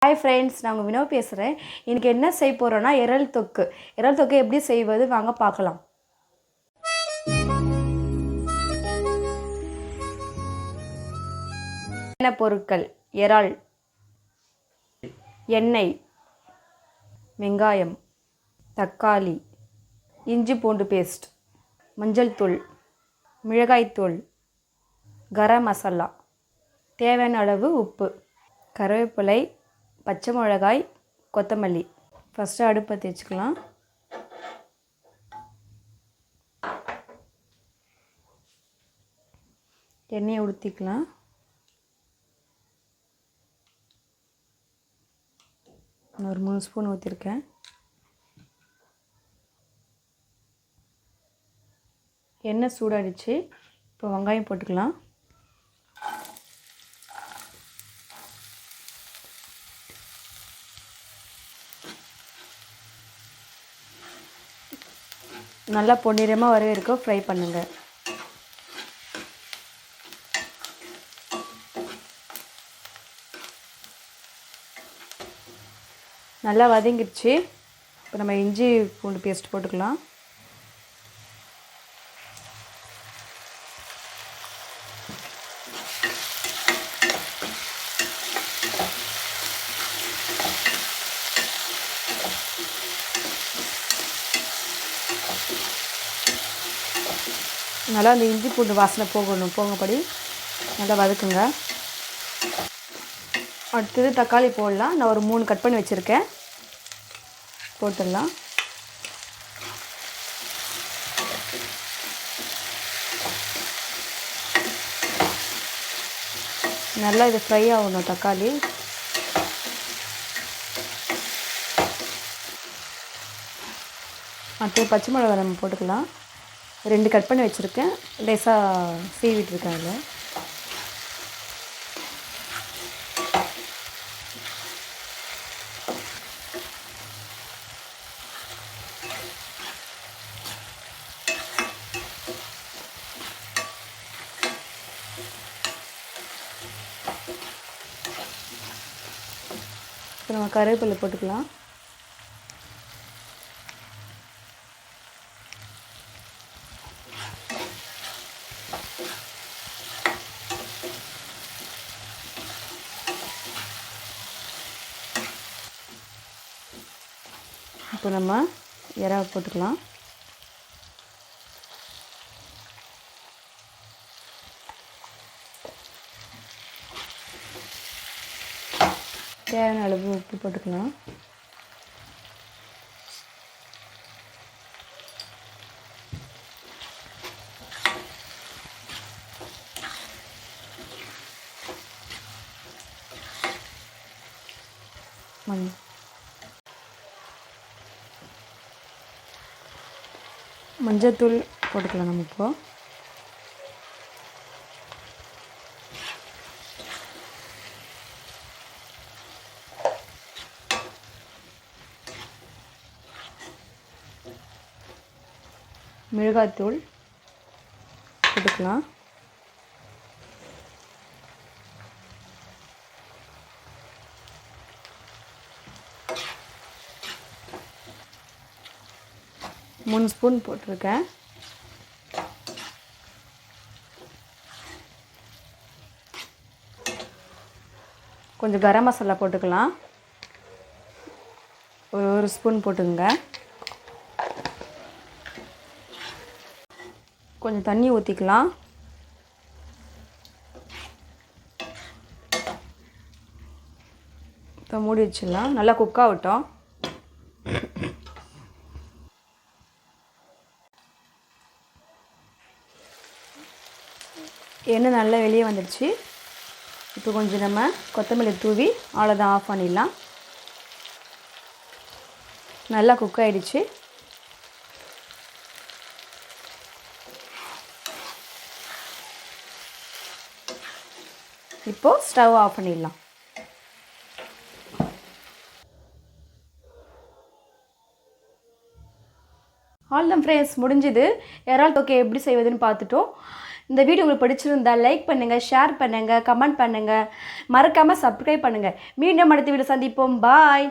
Hi friends, நான் உங்கள் வினோ பேசுகிறேன். இன்றைக்கி என்ன செய்ய போகிறோன்னா இறால் தொக்கு. இறால் தொக்கு எப்படி செய்வது வாங்க பார்க்கலாம். என்ன பொருட்கள்: இறால், எண்ணெய், வெங்காயம், தக்காளி, இஞ்சி பூண்டு பேஸ்ட், மஞ்சள் தூள், மிளகாய்த்தூள், கரம் மசாலா, தேவையான அளவு உப்பு, கருவேப்பிலை, பச்சை மிளகாய், கொத்தமல்லி. ஃபஸ்ட்டு அடுப்பை தேய்ச்சிக்கலாம். எண்ணெயை ஊற்றிக்கலாம். நான் ஒரு 3 ஸ்பூன் ஊற்றிருக்கேன். எண்ணெய் சூடாகிடுச்சு. இப்போ வெங்காயம் போட்டுக்கலாம். நல்லா பொன்னிறமாக வர வரைக்கும் ஃப்ரை பண்ணுங்கள். நல்லா வதங்கிடுச்சு. இப்போ நம்ம இஞ்சி பூண்டு பேஸ்ட் போட்டுக்கலாம். நல்லா அந்த இஞ்சி பூண்டு வாசனை போங்கப்படி நல்லா வதக்குங்க. அடுத்தது தக்காளி போடலாம். நான் ஒரு 3 கட் பண்ணி வச்சுருக்கேன், போட்டுடலாம். நல்லா இது ஃப்ரை ஆகணும் தக்காளி. அடுத்து பச்சை மிளகாய் நம்ம போட்டுக்கலாம். 2 கட் பண்ணி வச்சுருக்கேன், லேசாக சீவிட்டுருக்கேன். அதில் இப்போ நம்ம கருவேப்பிலை போட்டுக்கலாம். இப்போ நம்ம இறாவை போட்டுக்கலாம். தேவையான அளவு உப்பு போட்டுக்கலாம். மஞ்சத்தூள் போட்டுக்கலாம் நம்ம இப்போ. மிளகாய்த்தூள் போட்டுக்கலாம். மூணு ஸ்பூன் போட்டிருக்கேன். கொஞ்சம் கரம் மசாலா போட்டுக்கலாம். ஒரு ஸ்பூன் போட்டுங்க. கொஞ்சம் தண்ணி ஊற்றிக்கலாம். இப்போ மூடி வச்சிடலாம். நல்லா குக் ஆகட்டும். எண்ணெய் நல்லா வெளியே வந்துடுச்சு. இப்போ கொஞ்சம் நம்ம கொத்தமல்லி தூவி அவ்வளோதான், ஆஃப் பண்ணிடலாம். நல்லா குக் ஆகிடுச்சு. இப்போது ஸ்டவ் ஆஃப் பண்ணிடலாம். ஆல்தான் ஃப்ரெண்ட்ஸ், முடிஞ்சுது. இறால் தொக்கு எப்படி செய்வதுன்னு பார்த்துட்டோம். இந்த வீடியோ உங்களுக்கு பிடிச்சிருந்தா லைக் பண்ணுங்கள், ஷேர் பண்ணுங்கள், கமெண்ட் பண்ணுங்கள், மறக்காமல் சப்ஸ்கிரைப் பண்ணுங்கள். மீண்டும் அடுத்த வீடியோ சந்திப்போம். பாய்.